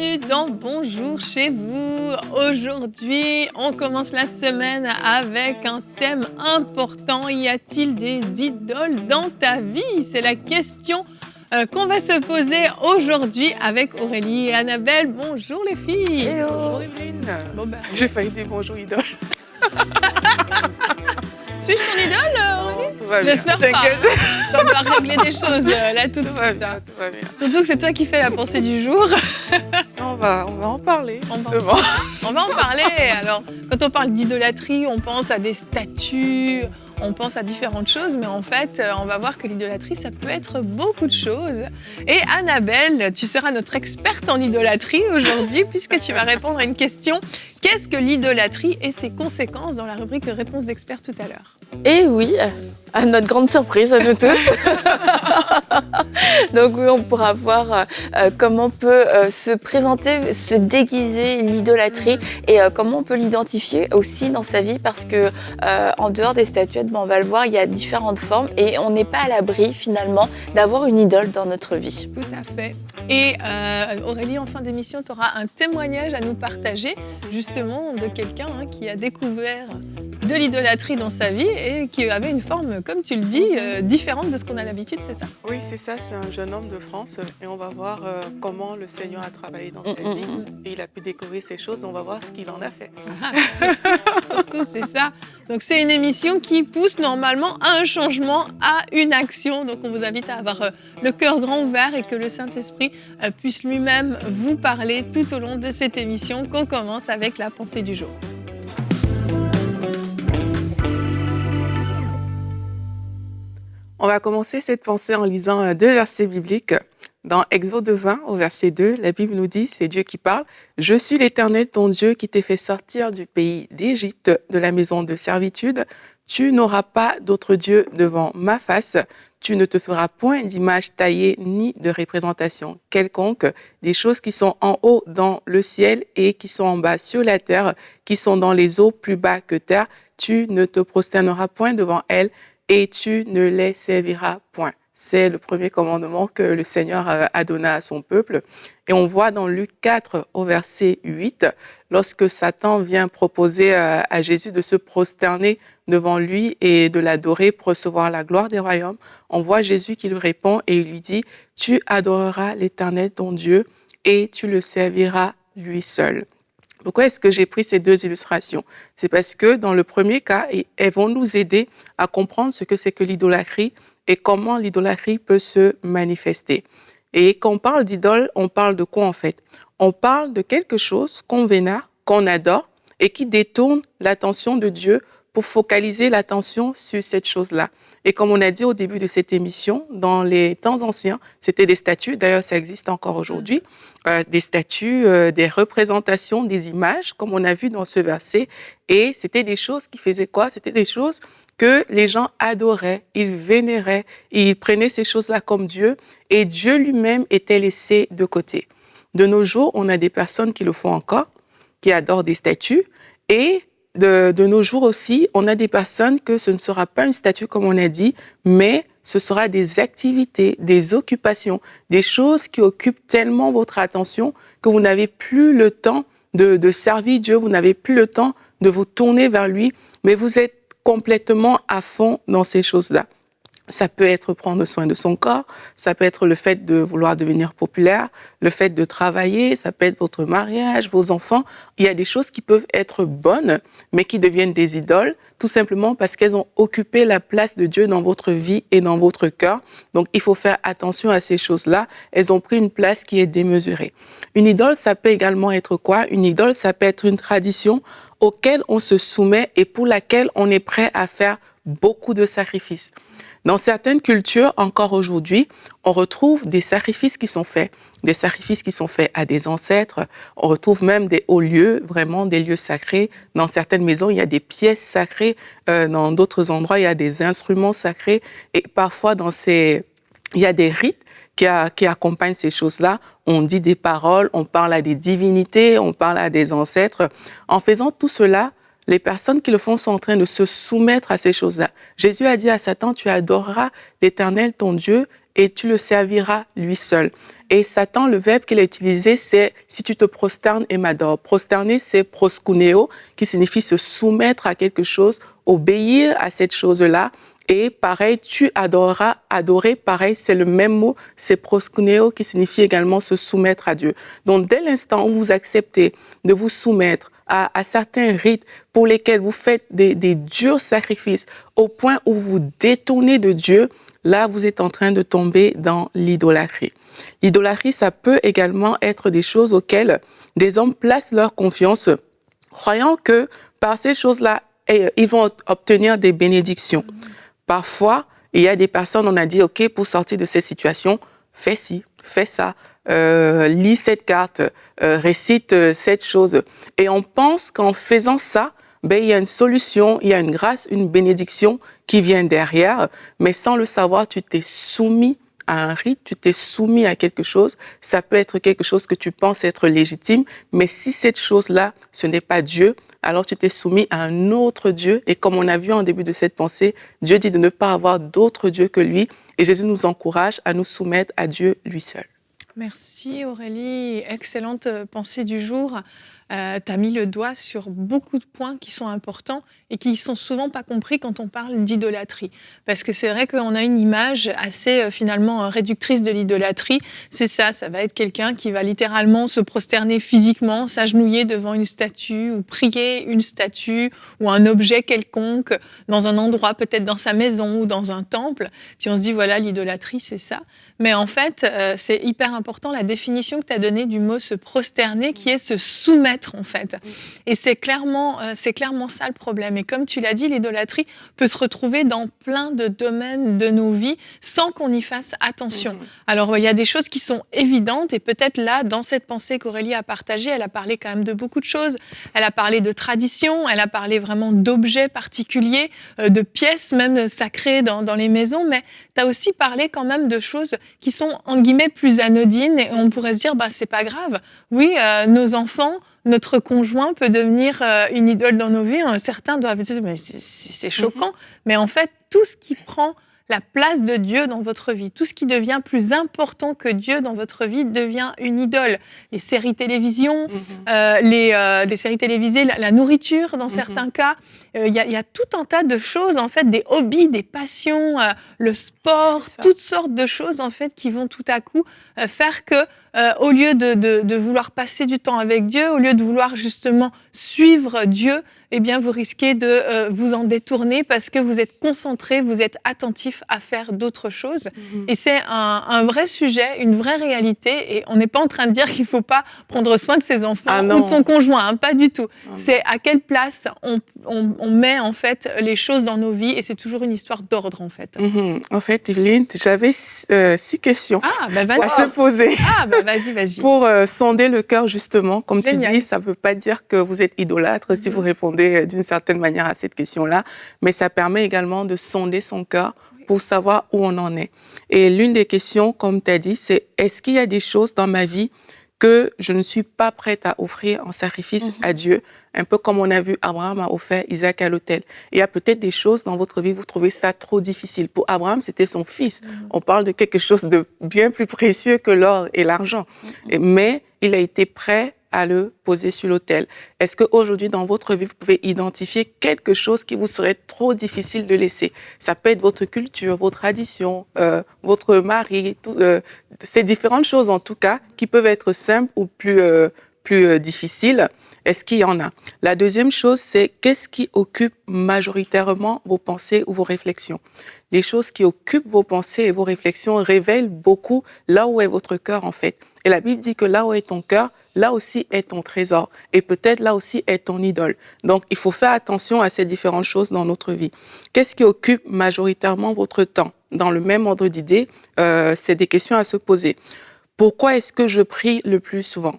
bienvenue dans Bonjour chez vous. Aujourd'hui, on commence la semaine avec un thème important. Y a-t-il des idoles dans ta vie? C'est la question qu'on va se poser aujourd'hui avec Aurélie et Annabelle. Bonjour les filles. Hello. Bonjour Evelyne. Bon, J'ai failli dire bonjour idole. Suis-je ton idole, Aurélie? Tout va bien. J'espère pas. T'inquiète. On va régler des choses là tout de Tout va suite. bien, tout va bien. Surtout que c'est toi qui fais la pensée du jour. On va en parler, On va- justement. On va en parler. Alors, quand on parle d'idolâtrie, on pense à des statues, on pense à différentes choses, mais en fait, on va voir que l'idolâtrie, ça peut être beaucoup de choses. Et Annabelle, tu seras notre experte en idolâtrie aujourd'hui, puisque tu vas répondre à une question. Qu'est-ce que l'idolâtrie et ses conséquences dans la rubrique Réponse d'expert tout à l'heure? Et oui, à notre grande surprise à nous tous. Donc oui, on pourra voir comment peut se présenter, se déguiser l'idolâtrie et comment on peut l'identifier aussi dans sa vie parce que en dehors des statuettes, on va le voir, il y a différentes formes et on n'est pas à l'abri finalement d'avoir une idole dans notre vie. Tout à fait. Et Aurélie, en fin d'émission, tu auras un témoignage à nous partager, justement, de quelqu'un qui a découvert de l'idolâtrie dans sa vie et qui avait une forme, comme tu le dis, différente de ce qu'on a l'habitude, c'est ça? Oui, c'est ça, c'est un jeune homme de France et on va voir comment le Seigneur a travaillé dans sa vie et il a pu découvrir ces choses. On va voir ce qu'il en a fait. Ah, surtout, c'est ça. Donc, c'est une émission qui pousse normalement à un changement, à une action. Donc, on vous invite à avoir le cœur grand ouvert et que le Saint-Esprit puisse lui-même vous parler tout au long de cette émission qu'on commence avec la pensée du jour. On va commencer cette pensée en lisant deux versets bibliques. Dans Exode 20, au verset 2, la Bible nous dit, c'est Dieu qui parle, « Je suis l'Éternel, ton Dieu, qui t'ai fait sortir du pays d'Égypte, de la maison de servitude. Tu n'auras pas d'autre Dieu devant ma face. Tu ne te feras point d'image taillée ni de représentation quelconque, des choses qui sont en haut dans le ciel et qui sont en bas sur la terre, qui sont dans les eaux plus bas que terre. Tu ne te prosterneras point devant elles et tu ne les serviras point. » C'est le premier commandement que le Seigneur a donné à son peuple. Et on voit dans Luc 4 au verset 8, lorsque Satan vient proposer à Jésus de se prosterner devant lui et de l'adorer pour recevoir la gloire des royaumes, on voit Jésus qui lui répond et il lui dit « Tu adoreras l'Éternel ton Dieu et tu le serviras lui seul ». Pourquoi est-ce que j'ai pris ces deux illustrations? C'est parce que dans le premier cas, elles vont nous aider à comprendre ce que c'est que l'idolâtrie et comment l'idolâtrie peut se manifester. Et quand on parle d'idole, on parle de quoi en fait? On parle de quelque chose qu'on vénère, qu'on adore et qui détourne l'attention de Dieu pour focaliser l'attention sur cette chose-là. Et comme on a dit au début de cette émission, dans les temps anciens, c'était des statues, d'ailleurs ça existe encore aujourd'hui, des statues, des représentations, des images, comme on a vu dans ce verset. Et c'était des choses qui faisaient quoi? C'était des choses que les gens adoraient, ils vénéraient, ils prenaient ces choses-là comme Dieu, et Dieu lui-même était laissé de côté. De nos jours, on a des personnes qui le font encore, qui adorent des statues, et de nos jours aussi, on a des personnes que ce ne sera pas une statue comme on a dit, mais ce sera des activités, des occupations, des choses qui occupent tellement votre attention que vous n'avez plus le temps de servir Dieu, vous n'avez plus le temps de vous tourner vers lui, mais vous êtes complètement à fond dans ces choses-là. Ça peut être prendre soin de son corps, ça peut être le fait de vouloir devenir populaire, le fait de travailler, ça peut être votre mariage, vos enfants. Il y a des choses qui peuvent être bonnes, mais qui deviennent des idoles, tout simplement parce qu'elles ont occupé la place de Dieu dans votre vie et dans votre cœur. Donc, il faut faire attention à ces choses-là. Elles ont pris une place qui est démesurée. Une idole, ça peut également être quoi? Une idole, ça peut être une tradition auquel on se soumet et pour laquelle on est prêt à faire beaucoup de sacrifices. Dans certaines cultures, encore aujourd'hui, on retrouve des sacrifices qui sont faits à des ancêtres. On retrouve même des hauts lieux, vraiment des lieux sacrés. Dans certaines maisons, il y a des pièces sacrées. Dans d'autres endroits, il y a des instruments sacrés. Et parfois, il y a des rites qui accompagnent ces choses-là. On dit des paroles, on parle à des divinités, on parle à des ancêtres. En faisant tout cela, les personnes qui le font sont en train de se soumettre à ces choses-là. Jésus a dit à Satan, tu adoreras l'Éternel, ton Dieu, et tu le serviras lui seul. Et Satan, le verbe qu'il a utilisé, c'est « si tu te prosternes et m'adores ». Prosterner, c'est proskuneo, qui signifie se soumettre à quelque chose, obéir à cette chose-là. Et pareil, tu adoreras, adorer, pareil, c'est le même mot, c'est proskuneo, qui signifie également se soumettre à Dieu. Donc, dès l'instant où vous acceptez de vous soumettre à certains rites pour lesquels vous faites des durs sacrifices, au point où vous détournez de Dieu, là, vous êtes en train de tomber dans l'idolâtrie. L'idolâtrie, ça peut également être des choses auxquelles des hommes placent leur confiance, croyant que par ces choses-là, ils vont obtenir des bénédictions. Parfois, il y a des personnes, on a dit, OK, pour sortir de cette situation, fais ci, fais ça, lis cette carte, récite cette chose. Et on pense qu'en faisant ça, il y a une solution, il y a une grâce, une bénédiction qui vient derrière, mais sans le savoir, tu t'es soumis à un rite, tu t'es soumis à quelque chose. Ça peut être quelque chose que tu penses être légitime, mais si cette chose-là, ce n'est pas Dieu, alors tu t'es soumis à un autre Dieu. Et comme on a vu en début de cette pensée, Dieu dit de ne pas avoir d'autre Dieu que lui. Et Jésus nous encourage à nous soumettre à Dieu lui seul. Merci Aurélie, excellente pensée du jour. Tu as mis le doigt sur beaucoup de points qui sont importants et qui sont souvent pas compris quand on parle d'idolâtrie. Parce que c'est vrai qu'on a une image assez finalement réductrice de l'idolâtrie. C'est ça va être quelqu'un qui va littéralement se prosterner physiquement, s'agenouiller devant une statue ou prier une statue ou un objet quelconque dans un endroit, peut-être dans sa maison ou dans un temple. Puis on se dit voilà, l'idolâtrie c'est ça. Mais en fait, c'est hyper important la définition que tu as donnée du mot se prosterner qui est se soumettre en fait. Et c'est clairement ça le problème. Et comme tu l'as dit, l'idolâtrie peut se retrouver dans plein de domaines de nos vies sans qu'on y fasse attention. Alors, il y a des choses qui sont évidentes et peut-être là, dans cette pensée qu'Aurélie a partagée, elle a parlé quand même de beaucoup de choses. Elle a parlé de tradition, elle a parlé vraiment d'objets particuliers, de pièces même sacrées dans les maisons, mais tu as aussi parlé quand même de choses qui sont, en guillemets, plus anodines et on pourrait se dire, c'est pas grave. Oui, nos enfants, notre conjoint peut devenir une idole dans nos vies. Certains doivent dire, mais c'est choquant. Mais en fait, tout ce qui prend la place de Dieu dans votre vie, tout ce qui devient plus important que Dieu dans votre vie devient une idole. Les séries télévision, les séries télévisées, la nourriture dans certains cas. Il y a tout un tas de choses, en fait, des hobbies, des passions, le sport, toutes sortes de choses en fait qui vont tout à coup faire que au lieu de vouloir passer du temps avec Dieu, au lieu de vouloir justement suivre Dieu, eh bien vous risquez de vous en détourner parce que vous êtes concentré, vous êtes attentif à faire d'autres choses. Et c'est un vrai sujet, une vraie réalité. Et on n'est pas en train de dire qu'il ne faut pas prendre soin de ses enfants ou de son conjoint, pas du tout. C'est à quelle place on met en fait les choses dans nos vies et c'est toujours une histoire d'ordre en fait. En fait, Evelyne, j'avais 6 questions à se poser. Vas-y. Pour sonder le cœur justement, comme tu dis, ça ne veut pas dire que vous êtes idolâtre si vous répondez d'une certaine manière à cette question-là, mais ça permet également de sonder son cœur pour savoir où on en est. Et l'une des questions, comme tu as dit, c'est est-ce qu'il y a des choses dans ma vie que je ne suis pas prête à offrir en sacrifice à Dieu, un peu comme on a vu Abraham a offert Isaac à l'autel. Il y a peut-être des choses dans votre vie, vous trouvez ça trop difficile. Pour Abraham, c'était son fils. On parle de quelque chose de bien plus précieux que l'or et l'argent. Mais il a été prêt à le poser sur l'autel. Est-ce qu'aujourd'hui, dans votre vie, vous pouvez identifier quelque chose qui vous serait trop difficile de laisser? Ça peut être votre culture, vos traditions, votre mari, ces différentes choses en tout cas, qui peuvent être simples ou plus difficiles. Est-ce qu'il y en a? La deuxième chose, c'est qu'est-ce qui occupe majoritairement vos pensées ou vos réflexions? Les choses qui occupent vos pensées et vos réflexions révèlent beaucoup là où est votre cœur en fait. Et la Bible dit que là où est ton cœur, là aussi est ton trésor. Et peut-être là aussi est ton idole. Donc, il faut faire attention à ces différentes choses dans notre vie. Qu'est-ce qui occupe majoritairement votre temps? Dans le même ordre d'idée, c'est des questions à se poser. Pourquoi est-ce que je prie le plus souvent?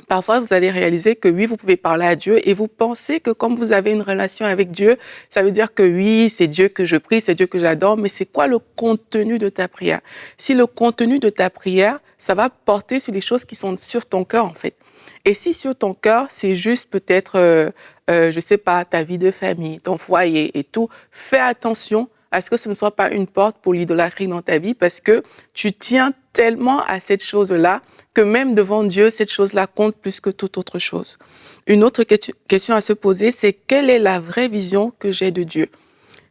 Parfois, vous allez réaliser que oui, vous pouvez parler à Dieu et vous pensez que comme vous avez une relation avec Dieu, ça veut dire que oui, c'est Dieu que je prie, c'est Dieu que j'adore, mais c'est quoi le contenu de ta prière? Si le contenu de ta prière, ça va porter sur les choses qui sont sur ton cœur, en fait. Et si sur ton cœur, c'est juste peut-être, je sais pas, ta vie de famille, ton foyer et tout, fais attention à ce que ce ne soit pas une porte pour l'idolâtrie dans ta vie parce que tu tiens tellement à cette chose-là que même devant Dieu, cette chose-là compte plus que toute autre chose. Une autre question à se poser, c'est quelle est la vraie vision que j'ai de Dieu?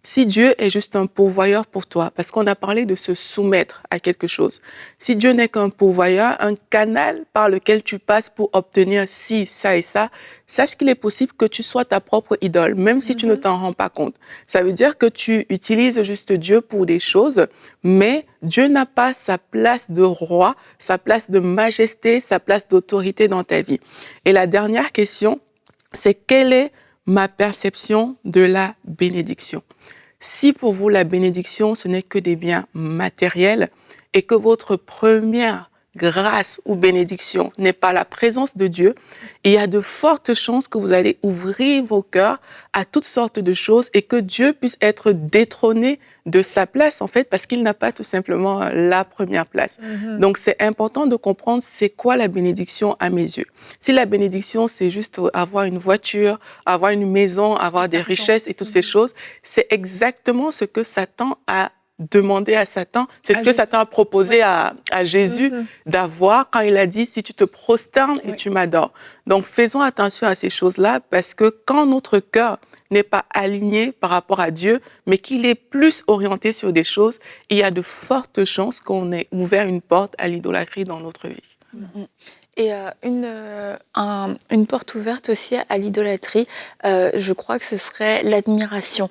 Si Dieu est juste un pourvoyeur pour toi, parce qu'on a parlé de se soumettre à quelque chose, si Dieu n'est qu'un pourvoyeur, un canal par lequel tu passes pour obtenir ci, ça et ça, sache qu'il est possible que tu sois ta propre idole, même si tu ne t'en rends pas compte. Ça veut dire que tu utilises juste Dieu pour des choses, mais Dieu n'a pas sa place de roi, sa place de majesté, sa place d'autorité dans ta vie. Et la dernière question, c'est quelle est ma perception de la bénédiction? Si pour vous, la bénédiction, ce n'est que des biens matériels et que votre première grâce ou bénédiction n'est pas la présence de Dieu, il y a de fortes chances que vous allez ouvrir vos cœurs à toutes sortes de choses et que Dieu puisse être détrôné de sa place, en fait, parce qu'il n'a pas tout simplement la première place. Donc, c'est important de comprendre c'est quoi la bénédiction à mes yeux. Si la bénédiction, c'est juste avoir une voiture, avoir une maison, avoir des richesses et toutes ces choses, c'est exactement ce que Satan a demandé à Satan. C'est ce que Satan a proposé à Jésus d'avoir quand il a dit « si tu te prosternes et tu m'adores ». Donc, faisons attention à ces choses-là parce que quand notre cœur n'est pas aligné par rapport à Dieu, mais qu'il est plus orienté sur des choses, il y a de fortes chances qu'on ait ouvert une porte à l'idolâtrie dans notre vie. Et une porte ouverte aussi à l'idolâtrie, je crois que ce serait l'admiration.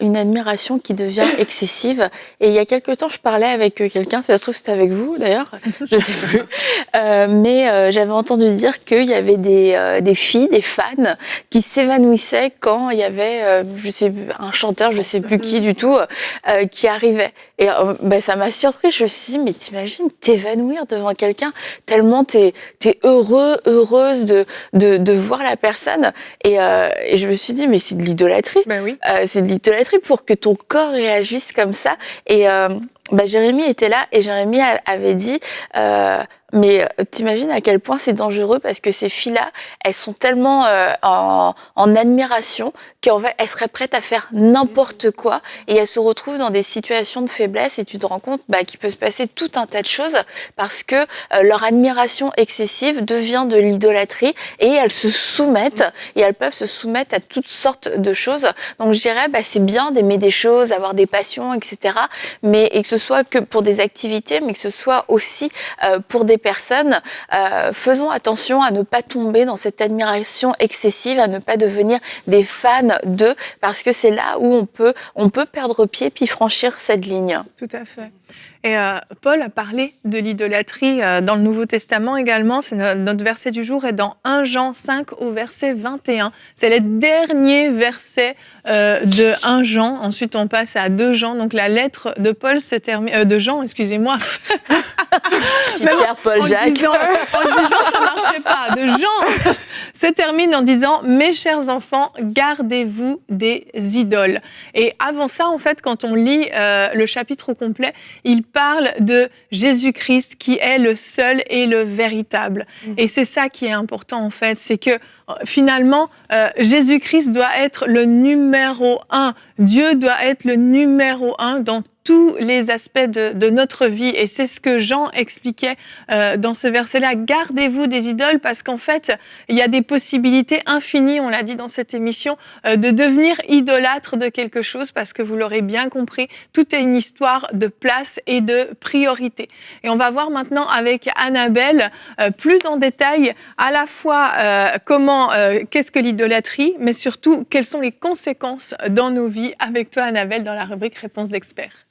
Une admiration qui devient excessive. Et il y a quelque temps, je parlais avec quelqu'un, ça se trouve c'était avec vous d'ailleurs, je ne sais plus, mais j'avais entendu dire qu'il y avait des filles, des fans, qui s'évanouissaient quand il y avait je sais, un chanteur, je ne sais plus qui du tout, qui arrivait. Et ça m'a surpris, je me suis dit, mais t'imagines t'évanouir devant quelqu'un tellement t'es heureuse de voir la personne. Et je me suis dit, mais c'est de l'idolâtrie. Ben oui. C'est de l'idolâtrie pour que ton corps réagisse comme ça. Et Jérémie était là et Jérémie avait dit... mais t'imagines à quel point c'est dangereux parce que ces filles-là, elles sont tellement en admiration qu'en fait, elles seraient prêtes à faire n'importe quoi et elles se retrouvent dans des situations de faiblesse et tu te rends compte qu'il peut se passer tout un tas de choses parce que leur admiration excessive devient de l'idolâtrie et elles se soumettent et elles peuvent se soumettre à toutes sortes de choses. Donc je dirais, c'est bien d'aimer des choses, avoir des passions, etc. Et que ce soit que pour des activités, mais que ce soit aussi pour des personnes, faisons attention à ne pas tomber dans cette admiration excessive, à ne pas devenir des fans d'eux, parce que c'est là où on peut perdre pied puis franchir cette ligne. Tout à fait. Et Paul a parlé de l'idolâtrie dans le Nouveau Testament également. C'est notre verset du jour est dans 1 Jean 5 au verset 21. C'est le dernier verset de 1 Jean. Ensuite, on passe à 2 Jean. Donc, la lettre de Paul se termine... de Jean, excusez-moi. Pierre, Paul, Jacques. En le disant, ça marchait pas. De Jean se termine en disant « Mes chers enfants, gardez-vous des idoles ». Et avant ça, en fait, quand on lit le chapitre au complet, il parle de Jésus-Christ qui est le seul et le véritable. Et c'est ça qui est important, en fait. C'est que, finalement, Jésus-Christ doit être le numéro 1. Dieu doit être le numéro 1 dans tous les aspects de notre vie. Et c'est ce que Jean expliquait dans ce verset-là. Gardez-vous des idoles parce qu'en fait, il y a des possibilités infinies, on l'a dit dans cette émission, de devenir idolâtre de quelque chose parce que vous l'aurez bien compris, tout est une histoire de place et de priorité. Et on va voir maintenant avec Annabelle plus en détail à la fois qu'est-ce que l'idolâtrie, mais surtout quelles sont les conséquences dans nos vies avec toi Annabelle dans la rubrique Réponse d'experts.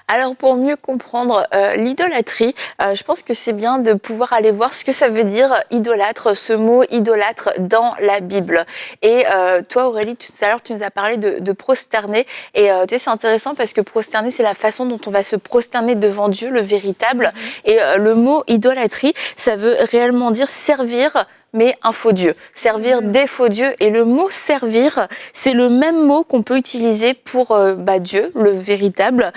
Alors pour mieux comprendre l'idolâtrie, je pense que c'est bien de pouvoir aller voir ce que ça veut dire idolâtre, ce mot idolâtre dans la Bible. Et toi Aurélie, tout à l'heure tu nous as parlé de prosterner et tu sais, c'est intéressant parce que prosterner c'est la façon dont on va se prosterner devant Dieu, le véritable. Et le mot idolâtrie, ça veut réellement dire servir mais un faux Dieu. Servir des faux dieux. Et le mot servir, c'est le même mot qu'on peut utiliser pour Dieu, le véritable.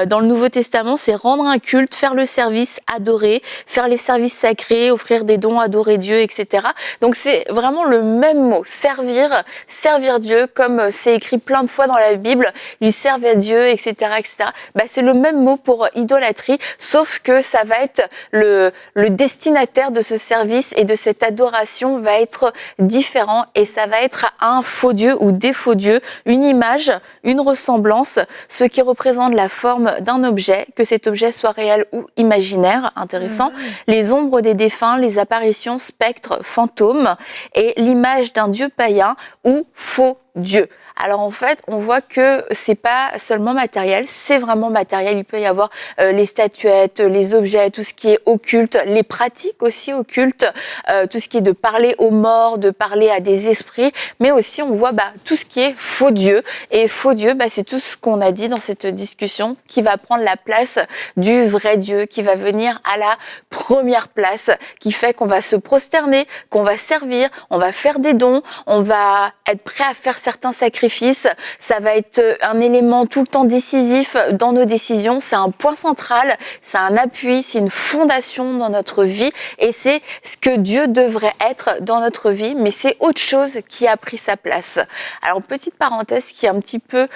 Dans le Nouveau Testament, c'est rendre un culte, faire le service, adorer, faire les services sacrés, offrir des dons, adorer Dieu, etc. Donc c'est vraiment le même mot, servir Dieu, comme c'est écrit plein de fois dans la Bible, lui servir Dieu, etc., etc. C'est le même mot pour idolâtrie, sauf que ça va être le destinataire de ce service et de cette adoration va être différent et ça va être un faux Dieu ou des faux dieux, une image, une ressemblance, ce qui représente la forme d'un objet, que cet objet soit réel ou imaginaire, intéressant, les ombres des défunts, les apparitions, spectres, fantômes et l'image d'un dieu païen ou faux Dieu. Alors en fait, on voit que c'est pas seulement matériel, c'est vraiment matériel. Il peut y avoir les statuettes, les objets, tout ce qui est occulte, les pratiques aussi occultes, tout ce qui est de parler aux morts, de parler à des esprits, mais aussi on voit tout ce qui est faux Dieu. Et faux Dieu, c'est tout ce qu'on a dit dans cette discussion qui va prendre la place du vrai Dieu, qui va venir à la première place, qui fait qu'on va se prosterner, qu'on va servir, on va faire des dons, on va être prêt à faire certains sacrifices. Ça va être un élément tout le temps décisif dans nos décisions. C'est un point central, c'est un appui, c'est une fondation dans notre vie et c'est ce que Dieu devrait être dans notre vie, mais c'est autre chose qui a pris sa place. Alors, petite parenthèse qui est un petit peu,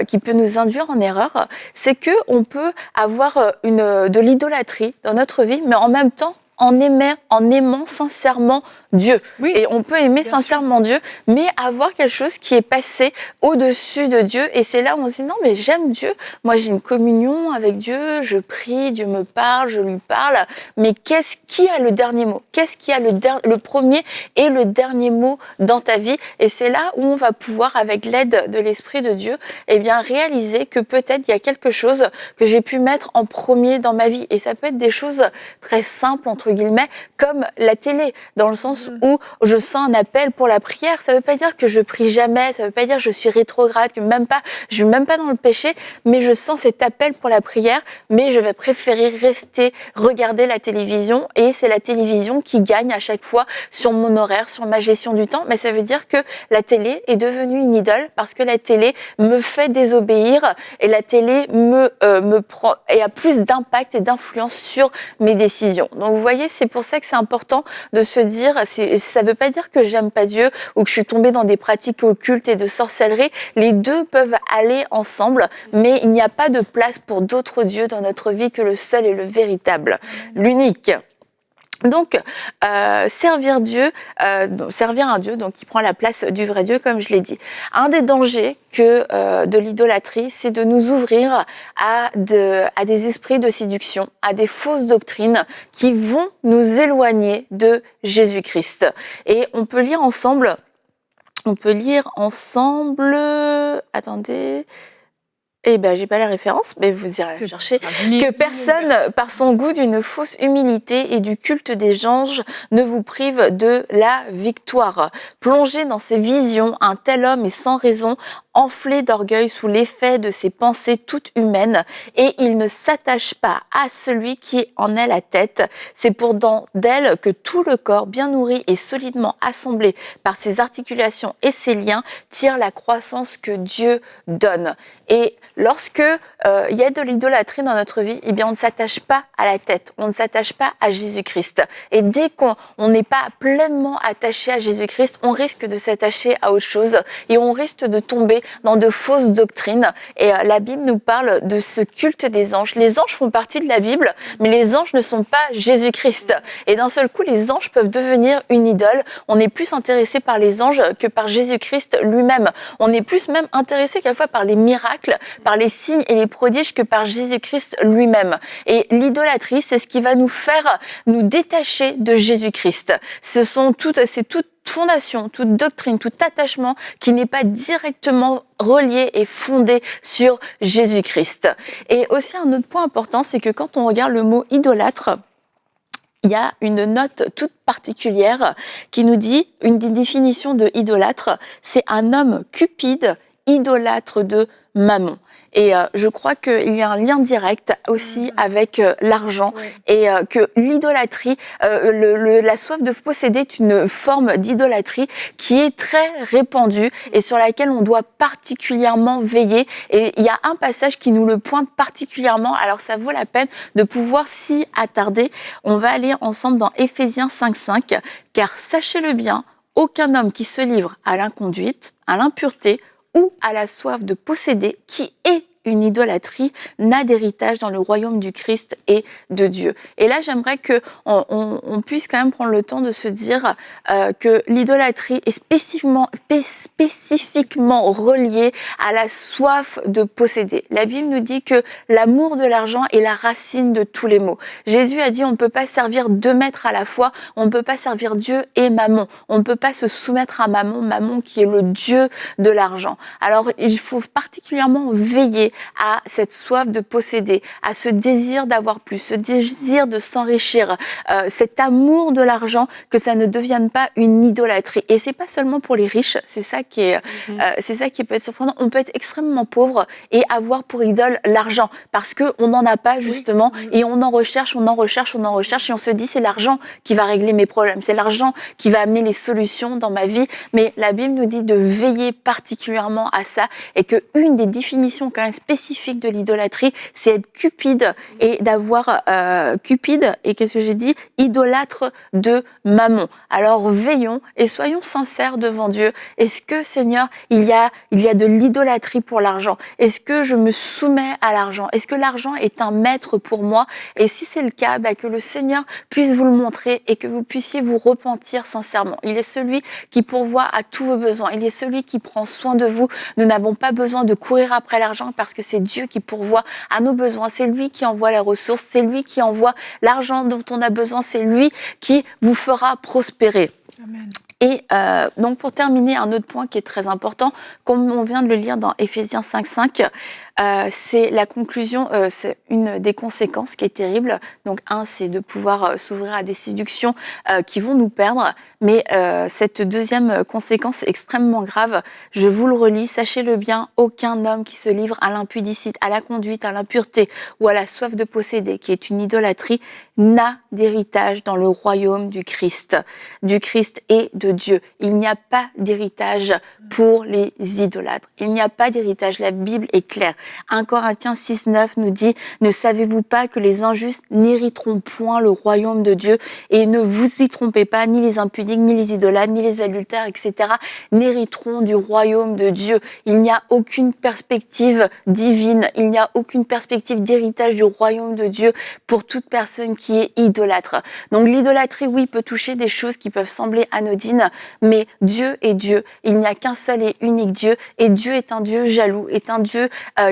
qui peut nous induire en erreur, c'est que on peut avoir de l'idolâtrie dans notre vie, mais en même temps, en aimant sincèrement Dieu. Oui, et on peut aimer sincèrement Dieu, mais avoir quelque chose qui est passé au-dessus de Dieu. Et c'est là où on se dit, non, mais j'aime Dieu. Moi, j'ai une communion avec Dieu, je prie, Dieu me parle, je lui parle. Mais qui a le dernier mot? Qu'est-ce qui a le premier et le dernier mot dans ta vie? Et c'est là où on va pouvoir, avec l'aide de l'Esprit de Dieu, réaliser que peut-être il y a quelque chose que j'ai pu mettre en premier dans ma vie. Et ça peut être des choses très simples, entre guillemets, comme la télé, dans le sens où je sens un appel pour la prière. Ça ne veut pas dire que je prie jamais, ça ne veut pas dire que je suis rétrograde, que je ne suis même pas dans le péché, mais je sens cet appel pour la prière, mais je vais préférer regarder la télévision, et c'est la télévision qui gagne à chaque fois sur mon horaire, sur ma gestion du temps. Mais ça veut dire que la télé est devenue une idole parce que la télé me fait désobéir et la télé me prend et a plus d'impact et d'influence sur mes décisions. Donc vous voyez, c'est pour ça que c'est important de se dire, ça ne veut pas dire que j'aime pas Dieu ou que je suis tombée dans des pratiques occultes et de sorcellerie. Les deux peuvent aller ensemble, mais il n'y a pas de place pour d'autres dieux dans notre vie que le seul et le véritable, l'unique. Donc, servir un Dieu donc qui prend la place du vrai Dieu, comme je l'ai dit. Un des dangers de l'idolâtrie, c'est de nous ouvrir à des esprits de séduction, à des fausses doctrines qui vont nous éloigner de Jésus-Christ. Et on peut lire ensemble, attendez... j'ai pas la référence, mais vous irez chercher. Que personne, par son goût d'une fausse humilité et du culte des anges, ne vous prive de la victoire. Plongé dans ses visions, un tel homme est sans raison, enflé d'orgueil sous l'effet de ses pensées toutes humaines, et il ne s'attache pas à celui qui en est la tête. C'est pourtant d'elle que tout le corps, bien nourri et solidement assemblé par ses articulations et ses liens, tire la croissance que Dieu donne. Et lorsque il y a de l'idolâtrie dans notre vie, on ne s'attache pas à la tête, on ne s'attache pas à Jésus-Christ. Et dès qu'on n'est pas pleinement attaché à Jésus-Christ, on risque de s'attacher à autre chose et on risque de tomber dans de fausses doctrines. Et la Bible nous parle de ce culte des anges. Les anges font partie de la Bible, mais les anges ne sont pas Jésus-Christ. Et d'un seul coup, les anges peuvent devenir une idole. On est plus intéressé par les anges que par Jésus-Christ lui-même. On est plus même intéressé quelquefois par les miracles, par les signes et les prodiges que par Jésus-Christ lui-même. Et l'idolâtrie, c'est ce qui va nous faire nous détacher de Jésus-Christ. C'est toute fondation, toute doctrine, tout attachement qui n'est pas directement relié et fondé sur Jésus-Christ. Et aussi un autre point important, c'est que quand on regarde le mot idolâtre, il y a une note toute particulière qui nous dit, une des définitions de idolâtre, c'est un homme cupide, idolâtre de mammon. Et je crois qu'il y a un lien direct aussi avec l'argent Oui. et que l'idolâtrie, la soif de posséder est une forme d'idolâtrie qui est très répandue et sur laquelle on doit particulièrement veiller. Et il y a un passage qui nous le pointe particulièrement, alors ça vaut la peine de pouvoir s'y attarder. On va aller ensemble dans Éphésiens 5:5, car sachez-le bien, aucun homme qui se livre à l'inconduite, à l'impureté ou à la soif de posséder, qui est une idolâtrie, n'a d'héritage dans le royaume du Christ et de Dieu. Et là, j'aimerais qu'on puisse quand même prendre le temps de se dire que l'idolâtrie est spécifiquement reliée à la soif de posséder. La Bible nous dit que l'amour de l'argent est la racine de tous les maux. Jésus a dit on ne peut pas servir 2 maîtres à la fois, on ne peut pas servir Dieu et Mammon. On ne peut pas se soumettre à Mammon, Mammon qui est le Dieu de l'argent. Alors, il faut particulièrement veiller à cette soif de posséder, à ce désir d'avoir plus, ce désir de s'enrichir, cet amour de l'argent, que ça ne devienne pas une idolâtrie. Et c'est pas seulement pour les riches, c'est ça qui peut être surprenant. On peut être extrêmement pauvre et avoir pour idole l'argent, parce que on n'en a pas justement, et on en recherche, et on se dit c'est l'argent qui va régler mes problèmes, c'est l'argent qui va amener les solutions dans ma vie. Mais la Bible nous dit de veiller particulièrement à ça, et que une des définitions quand même spécifiques de l'idolâtrie, c'est être cupide et d'avoir cupide, et qu'est-ce que j'ai dit, idolâtre de Mammon. Alors veillons et soyons sincères devant Dieu. Est-ce que, Seigneur, il y a de l'idolâtrie pour l'argent? Est-ce que je me soumets à l'argent? Est-ce que l'argent est un maître pour moi? Et si c'est le cas, que le Seigneur puisse vous le montrer et que vous puissiez vous repentir sincèrement. Il est celui qui pourvoit à tous vos besoins. Il est celui qui prend soin de vous. Nous n'avons pas besoin de courir après l'argent, parce que c'est Dieu qui pourvoit à nos besoins. C'est lui qui envoie les ressources. C'est lui qui envoie l'argent dont on a besoin. C'est lui qui vous fera prospérer. Amen. Et donc pour terminer, un autre point qui est très important, comme on vient de le lire dans Éphésiens 5:5, c'est la conclusion, c'est une des conséquences qui est terrible. Donc c'est de pouvoir s'ouvrir à des séductions qui vont nous perdre. Mais cette deuxième conséquence est extrêmement grave. Je vous le relis, sachez-le bien, aucun homme qui se livre à l'impudicité, à la conduite, à l'impureté ou à la soif de posséder, qui est une idolâtrie, n'a d'héritage dans le royaume du Christ et de Dieu. Il n'y a pas d'héritage pour les idolâtres. Il n'y a pas d'héritage. La Bible est claire. 1 Corinthiens 6:9 nous dit « Ne savez-vous pas que les injustes n'hériteront point le royaume de Dieu ? Et ne vous y trompez pas, ni les impudiques, ni les idolâtres, ni les adultères, etc. n'hériteront du royaume de Dieu. » Il n'y a aucune perspective divine. Il n'y a aucune perspective d'héritage du royaume de Dieu pour toute personne qui est idolâtre. Donc l'idolâtrie, oui, peut toucher des choses qui peuvent sembler anodines, mais Dieu est Dieu. Il n'y a qu'un seul et unique Dieu, et Dieu est un Dieu jaloux, est un Dieu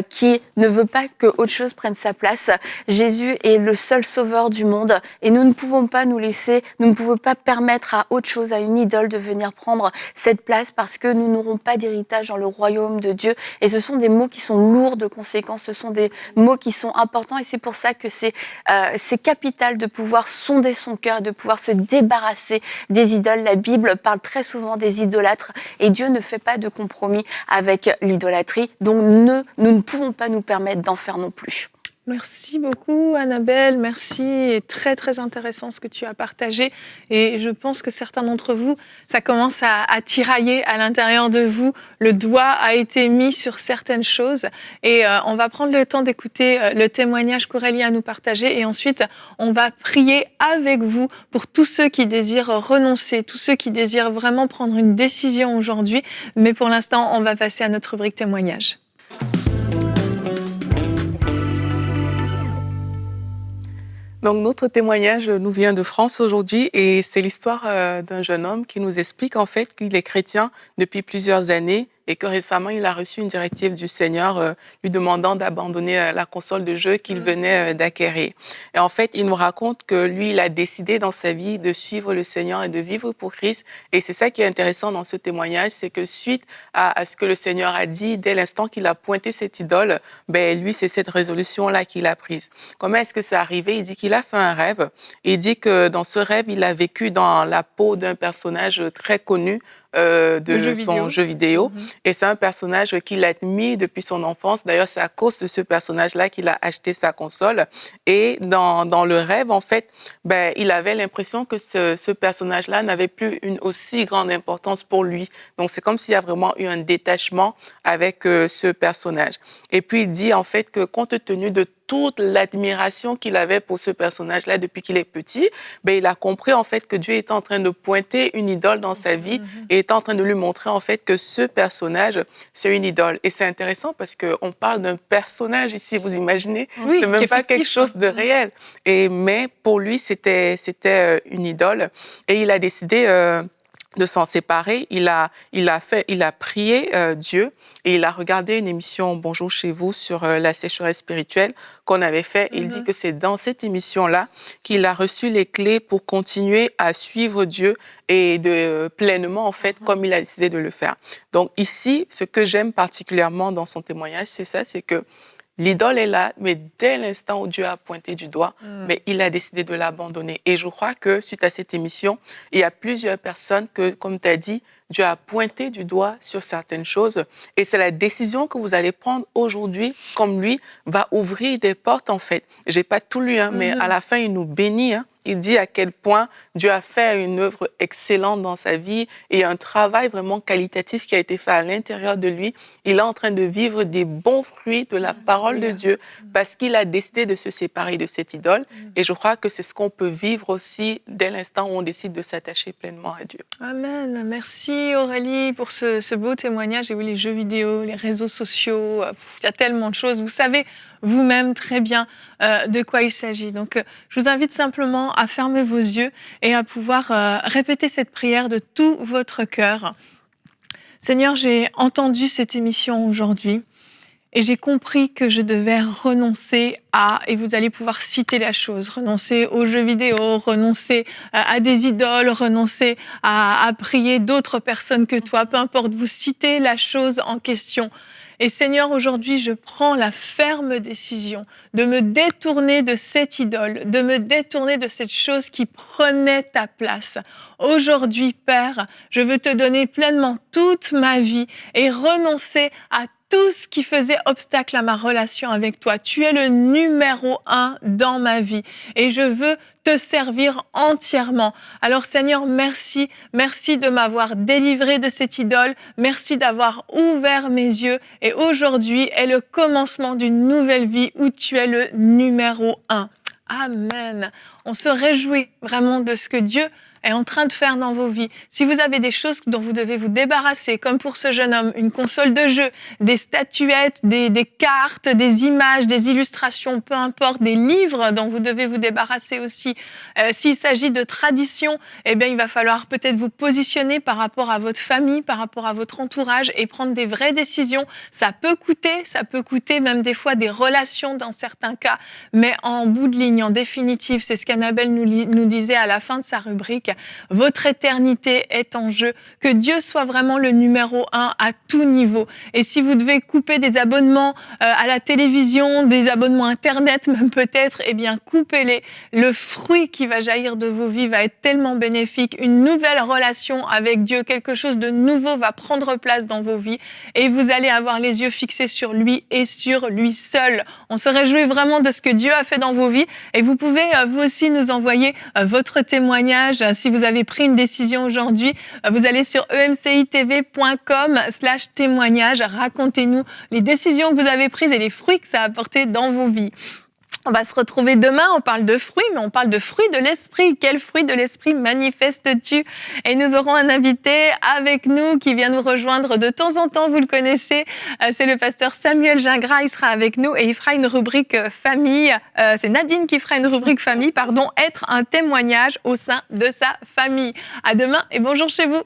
qui ne veut pas que autre chose prenne sa place. Jésus est le seul sauveur du monde, et nous ne pouvons pas nous laisser, nous ne pouvons pas permettre à autre chose, à une idole, de venir prendre cette place, parce que nous n'aurons pas d'héritage dans le royaume de Dieu. Et ce sont des mots qui sont lourds de conséquences, ce sont des mots qui sont importants, et c'est pour ça que c'est capital de pouvoir sonder son cœur, de pouvoir se débarrasser des idoles. La Bible parle très souvent des idolâtres, et Dieu ne fait pas de compromis avec l'idolâtrie. Donc nous ne pouvons pas nous permettre d'en faire non plus. Merci beaucoup, Annabelle. Merci. Très, très intéressant ce que tu as partagé. Et je pense que certains d'entre vous, ça commence à tirailler à l'intérieur de vous. Le doigt a été mis sur certaines choses. Et on va prendre le temps d'écouter le témoignage qu'Aurélie a nous partager. Et ensuite, on va prier avec vous pour tous ceux qui désirent renoncer, tous ceux qui désirent vraiment prendre une décision aujourd'hui. Mais pour l'instant, on va passer à notre rubrique témoignage. Donc, notre témoignage nous vient de France aujourd'hui, et c'est l'histoire d'un jeune homme qui nous explique en fait qu'il est chrétien depuis plusieurs années, et que récemment, il a reçu une directive du Seigneur lui demandant d'abandonner la console de jeu qu'il venait d'acquérir. Et en fait, il nous raconte que lui, il a décidé dans sa vie de suivre le Seigneur et de vivre pour Christ. Et c'est ça qui est intéressant dans ce témoignage, c'est que suite à ce que le Seigneur a dit, dès l'instant qu'il a pointé cette idole, lui, c'est cette résolution-là qu'il a prise. Comment est-ce que c'est arrivé? Il dit qu'il a fait un rêve. Il dit que dans ce rêve, il a vécu dans la peau d'un personnage très connu de son jeu vidéo. Et c'est un personnage qu'il admire depuis son enfance. D'ailleurs, c'est à cause de ce personnage-là qu'il a acheté sa console. Et dans le rêve, en fait, il avait l'impression que ce personnage-là n'avait plus une aussi grande importance pour lui. Donc, c'est comme s'il y a vraiment eu un détachement avec ce personnage. Et puis, il dit en fait que compte tenu de toute l'admiration qu'il avait pour ce personnage-là depuis qu'il est petit, il a compris en fait que Dieu était en train de pointer une idole dans sa vie et était en train de lui montrer en fait que ce personnage, c'est une idole. Et c'est intéressant parce qu'on parle d'un personnage ici, vous imaginez? Oui, c'est même pas quelque fictif, chose de réel. Mais pour lui, c'était une idole. Et il a décidé de s'en séparer. Il a prié Dieu et il a regardé une émission Bonjour chez vous sur la sécheresse spirituelle qu'on avait fait. Il dit que c'est dans cette émission-là qu'il a reçu les clés pour continuer à suivre Dieu et pleinement, en fait, comme il a décidé de le faire. Donc ici, ce que j'aime particulièrement dans son témoignage, c'est ça, c'est que l'idole est là, mais dès l'instant où Dieu a pointé du doigt, mais il a décidé de l'abandonner. Et je crois que suite à cette émission, il y a plusieurs personnes que, comme tu as dit, Dieu a pointé du doigt sur certaines choses. Et c'est la décision que vous allez prendre aujourd'hui, comme lui, va ouvrir des portes, en fait. J'ai pas tout lu, mais à la fin, il nous bénit. Il dit à quel point Dieu a fait une œuvre excellente dans sa vie et un travail vraiment qualitatif qui a été fait à l'intérieur de lui. Il est en train de vivre des bons fruits de la parole de Dieu parce qu'il a décidé de se séparer de cette idole. Et je crois que c'est ce qu'on peut vivre aussi dès l'instant où on décide de s'attacher pleinement à Dieu. Amen. Merci Aurélie pour ce beau témoignage. Et oui, les jeux vidéo, les réseaux sociaux, il y a tellement de choses. Vous savez vous-même très bien de quoi il s'agit. Donc, je vous invite simplement à fermer vos yeux et à pouvoir répéter cette prière de tout votre cœur. Seigneur, j'ai entendu cette émission aujourd'hui et j'ai compris que je devais renoncer à, et vous allez pouvoir citer la chose, renoncer aux jeux vidéo, renoncer à des idoles, renoncer à prier d'autres personnes que toi, peu importe, vous citez la chose en question. Et Seigneur, aujourd'hui, je prends la ferme décision de me détourner de cette idole, de me détourner de cette chose qui prenait ta place. Aujourd'hui, Père, je veux te donner pleinement toute ma vie et renoncer à tout ce qui faisait obstacle à ma relation avec toi. Tu es le numéro 1 dans ma vie et je veux te servir entièrement. Alors Seigneur, merci de m'avoir délivré de cette idole, merci d'avoir ouvert mes yeux et aujourd'hui est le commencement d'une nouvelle vie où tu es le numéro 1. Amen. On se réjouit vraiment de ce que Dieu est en train de faire dans vos vies. Si vous avez des choses dont vous devez vous débarrasser, comme pour ce jeune homme, une console de jeu, des statuettes, des cartes, des images, des illustrations, peu importe, des livres dont vous devez vous débarrasser aussi. S'il s'agit de tradition, eh bien, il va falloir peut-être vous positionner par rapport à votre famille, par rapport à votre entourage et prendre des vraies décisions. Ça peut coûter même des fois des relations dans certains cas, mais en bout de ligne, en définitive, c'est ce qu'Annabelle nous disait à la fin de sa rubrique. Votre éternité est en jeu. Que Dieu soit vraiment le numéro 1 à tout niveau. Et si vous devez couper des abonnements à la télévision, des abonnements Internet même peut-être, eh bien coupez-les. Le fruit qui va jaillir de vos vies va être tellement bénéfique. Une nouvelle relation avec Dieu, quelque chose de nouveau va prendre place dans vos vies et vous allez avoir les yeux fixés sur lui et sur lui seul. On se réjouit vraiment de ce que Dieu a fait dans vos vies et vous pouvez vous aussi nous envoyer votre témoignage. Si vous avez pris une décision aujourd'hui, vous allez sur emcitv.com/témoignage. Racontez-nous les décisions que vous avez prises et les fruits que ça a apporté dans vos vies. On va se retrouver demain, on parle de fruits, mais on parle de fruits de l'esprit. Quel fruit de l'esprit manifestes-tu? Et nous aurons un invité avec nous qui vient nous rejoindre de temps en temps, vous le connaissez, c'est le pasteur Samuel Gingras, il sera avec nous et il fera une rubrique famille, c'est Nadine qui fera une rubrique famille, être un témoignage au sein de sa famille. À demain et bonjour chez vous.